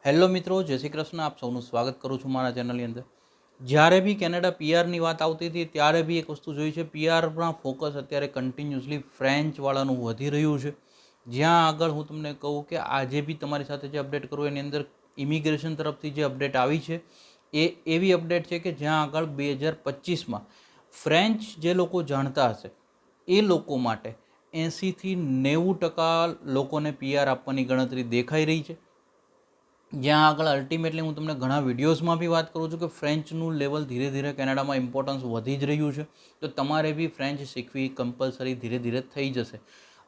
Hello મિત્રો, જય શ્રી કૃષ્ણ. આપ સૌનું સ્વાગત કરું છું મારા ચેનલની અંદર. જ્યારે બી કેનેડા પીઆરની વાત આવતી હતી ત્યારે બી એક વસ્તુ જોઈ છે, પીઆરમાં ફોકસ અત્યારે કન્ટિન્યુઅસલી ફ્રેન્ચવાળાનું વધી રહ્યું છે. જ્યાં આગળ હું તમને કહું કે આજે બી તમારી સાથે જે અપડેટ કરું એની અંદર ઇમિગ્રેશન તરફથી જે અપડેટ આવી છે એ એવી અપડેટ છે કે જ્યાં આગળ 2025માં ફ્રેન્ચ જે લોકો જાણતા હશે એ લોકો માટે 80થી 90% લોકોને પીઆર આપવાની ગણતરી દેખાઈ રહી છે. જ્યાં આગળ અલ્ટિમેટલી હું તમને ઘણા વિડીયોઝમાં બી વાત કરું છું કે ફ્રેન્ચનું લેવલ ધીરે ધીરે કેનેડામાં ઇમ્પોર્ટન્સ વધી જ રહ્યું છે, તો તમારે બી ફ્રેન્ચ શીખવી કમ્પલસરી ધીરે ધીરે થઈ જશે.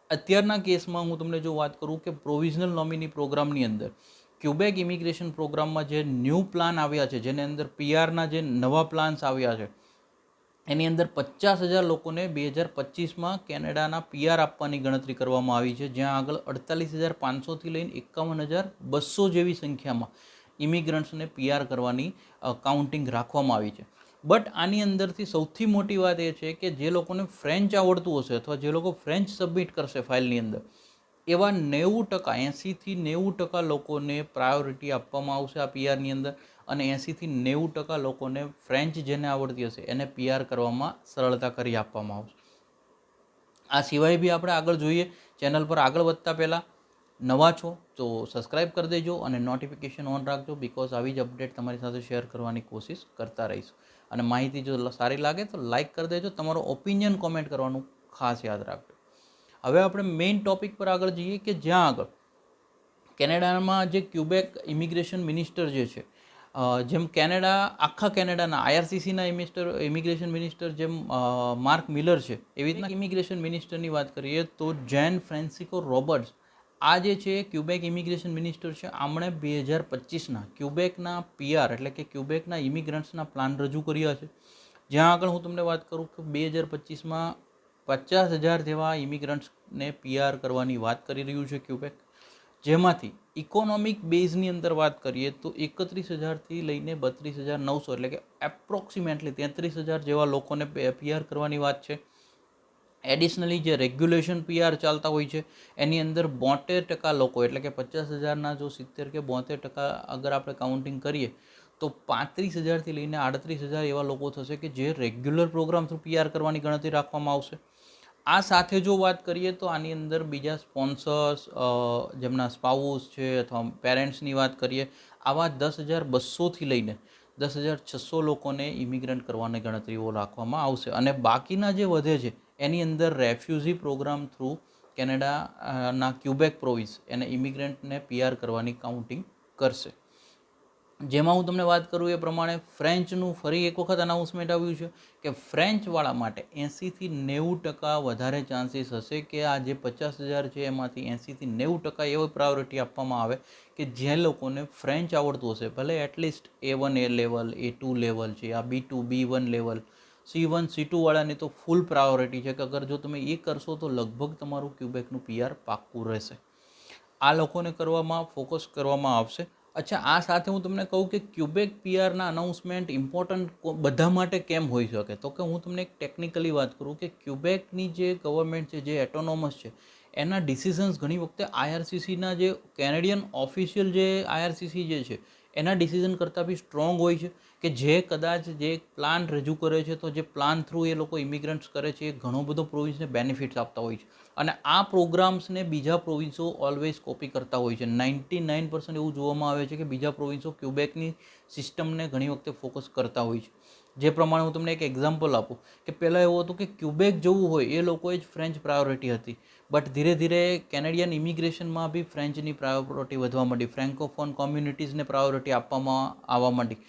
અત્યારના કેસમાં હું તમને જો વાત કરું કે પ્રોવિઝનલ નોમિની પ્રોગ્રામની અંદર ક્યુબેક ઇમિગ્રેશન પ્રોગ્રામમાં જે ન્યૂ પ્લાન આવ્યા છે, જેની અંદર પીઆરના જે નવા પ્લાન્સ આવ્યા છે એની અંદર 50,000 લોકોને 2025માં કેનેડાના પીઆર આપવાની ગણતરી કરવામાં આવી છે, જ્યાં આગળ 48,500થી લઈને 51,200 જેવી સંખ્યામાં ઇમિગ્રન્ટ્સને પીઆર કરવાની કાઉન્ટિંગ રાખવામાં આવી છે. બટ આની અંદરથી સૌથી મોટી વાત એ છે કે જે લોકોને ફ્રેન્ચ આવડતું હશે અથવા જે લોકો ફ્રેન્ચ સબમિટ કરશે ફાઇલની અંદર, એવા 90%, 80થી 90% લોકોને પ્રાયોરિટી આપવામાં આવશે આ પીઆરની અંદર, અને 80થી 90% લોકોને ફ્રેન્ચ જેને આવડતી હશે એને પીઆર કરવામાં સરળતા કરી આપવામાં આવશે. આ સિવાય બી આપણે આગળ જોઈએ. ચેનલ પર આગળ વધતા પહેલાં નવા છો તો સબસ્ક્રાઈબ કરી દેજો અને નોટિફિકેશન ઓન રાખજો, બિકોઝ આવી જ અપડેટ તમારી સાથે શેર કરવાની કોશિશ કરતા રહીશું. અને માહિતી જો સારી લાગે તો લાઇક કરી દેજો. તમારો ઓપિનિયન કોમેન્ટ કરવાનું ખાસ યાદ રાખજો. હવે આપણે મેઇન ટોપિક પર આગળ જઈએ કે જ્યાં આગળ કેનેડામાં જે ક્યુબેક ઇમિગ્રેશન મિનિસ્ટર જે છે, જેમ આખા કેનેડાના આઈઆરસીસીના ઇમિગ્રેશન મિનિસ્ટર જેમ માર્ક મિલર છે, એવી રીતના ઇમિગ્રેશન મિનિસ્ટરની વાત કરીએ તો જેન ફ્રાન્સિસ્કો રોબર્ટ્સ આ જે છે ક્યુબેક ઇમિગ્રેશન મિનિસ્ટર છે. આમણે 2025ના ક્યુબેકના પીઆર એટલે કે ક્યુબેકના ઇમિગ્રન્ટ્સના પ્લાન રજૂ કર્યા છે. જ્યાં આગળ હું તમને વાત કરું કે 2025માં 50,000 જેવા ઇમિગ્રન્ટ્સને પીઆર કરવાની વાત કરી રહ્યું છે ક્યુબેક, જેમાંથી ઇકોનોમિક બેઝની અંદર વાત કરીએ તો 31,000થી લઈને 32,900 એટલે કે એપ્રોક્સિમેટલી 33,000 જેવા લોકોને પીઆર કરવાની વાત છે. એડિશનલી જે રેગ્યુલેશન પીઆર ચાલતા હોય છે એની અંદર 72% લોકો એટલે કે 50,000ના જો 70 કે 72% અગર આપણે કાઉન્ટિંગ કરીએ તો 35,000થી લઈને 38,000 એવા લોકો થશે કે જે રેગ્યુલર પ્રોગ્રામ થ્રુ પીઆર કરવાની ગણતરી રાખવામાં આવશે. આ સાથે જો વાત કરીએ તો આની અંદર બીજા સ્પોન્સર્સ, જેમના સ્પાઉસ છે અથવા પેરેન્ટ્સની વાત કરીએ, આવા 10,200થી લઈને 10,600 લોકોને ઇમિગ્રન્ટ કરવાની ગણતરીઓ રાખવામાં આવશે. અને બાકીના જે વધે છે એની અંદર રેફ્યુઝી પ્રોગ્રામ થ્રુ કેનેડાના ક્યુબેક પ્રોવિન્સ એને ઇમિગ્રન્ટને પીઆર કરવાની કાઉન્ટિંગ કરશે. જેમાં હું તમને વાત કરું એ પ્રમાણે ફ્રેન્ચનું ફરી એક વખત અનાઉન્સમેન્ટ આવ્યું છે કે ફ્રેન્ચવાળા માટે 80થી 90% વધારે ચાન્સીસ હશે કે આ જે 50,000 છે એમાંથી 80થી 90% એવો પ્રાયોરિટી આપવામાં આવે કે જે લોકોને ફ્રેન્ચ આવડતું હશે. ભલે at least A1 level, A2 level છે, આ B2, B1 level, C1, C2 વાળાની તો ફૂલ પ્રાયોરિટી છે કે અગર જો તમે એ કરશો તો લગભગ તમારું ક્યુબેકનું પીઆર પાક્કું રહેશે. આ લોકોને ફોકસ કરવામાં આવશે. અચ્છા, આ સાથે હું તમને કહું કે ક્યુબેક પીઆરના અનાઉન્સમેન્ટ ઇમ્પોર્ટન્ટ બધા માટે કેમ હોઈ શકે, તો કે હું તમને એક ટેકનિકલી વાત કરું કે ક્યુબેકની જે ગવર્મેન્ટ છે, જે એટોનોમસ છે, એના ડિસિઝન્સ ઘણી વખતે આઈઆરસીસીના જે કેનેડિયન ઓફિશિયલ જે આઈઆરસીસી જે છે એના ડિસિઝન કરતાં બી સ્ટ્રોંગ હોય છે, કે જે કદાચ જે પ્લાન રજૂ કરે છે તો જે પ્લાન થ્રુ એ લોકો ઇમિગ્રન્ટ્સ કરે છે એ ઘણો બધો પ્રોવિન્સને બેનિફિટ્સ આપતા હોય છે. અને આ પ્રોગ્રામ્સને બીજા પ્રોવિન્સો ઓલવેઝ કોપી કરતા હોય છે. 99% એવું જોવામાં આવે છે કે બીજા પ્રોવિન્સો ક્યુબેકની સિસ્ટમને ઘણી વખતે ફોકસ કરતા હોય છે. જે પ્રમાણે હું તમને એક એક્ઝામ્પલ આપું કે પહેલાં એવું હતું કે ક્યુબેક જવું હોય એ લોકોએ જ ફ્રેન્ચ પ્રાયોરિટી હતી, બટ ધીરે ધીરે કેનેડિયન ઇમિગ્રેશનમાં બી ફ્રેન્ચની પ્રાયોરિટી વધવા માંડી, ફ્રેન્કોફોન કોમ્યુનિટીઝને પ્રાયોરિટી આપવામાં આવવા માંડી.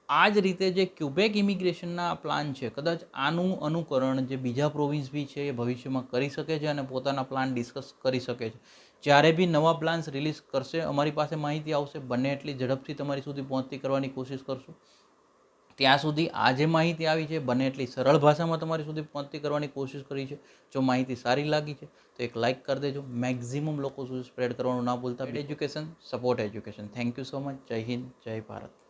આ જ રીતે જે ક્યુબેક ઇમિગ્રેશનના પ્લાન છે, કદાચ આનું અનુકરણ જે બીજા પ્રોવિન્સ બી છે એ ભવિષ્યમાં કરી શકે છે અને પોતાના પ્લાન ડિસ્કસ કરી શકે છે. જ્યારે બી નવા પ્લાન્સ રિલીઝ કરશે, અમારી પાસે માહિતી આવશે, બને એટલી ઝડપથી તમારી સુધી પહોંચતી કરવાની કોશિશ કરશું. ત્યાં સુધી આ જે માહિતી આવી છે બને એટલી સરળ ભાષામાં તમારી સુધી પહોંચતી કરવાની કોશિશ કરી છે. જો માહિતી સારી લાગી છે તો એક લાઇક કરી દેજો. મેક્ઝિમમ લોકો સુધી સ્પ્રેડ કરવાનું ના ભૂલતા. Education, support education. Thank you so much. જય હિન્દ, જય ભારત.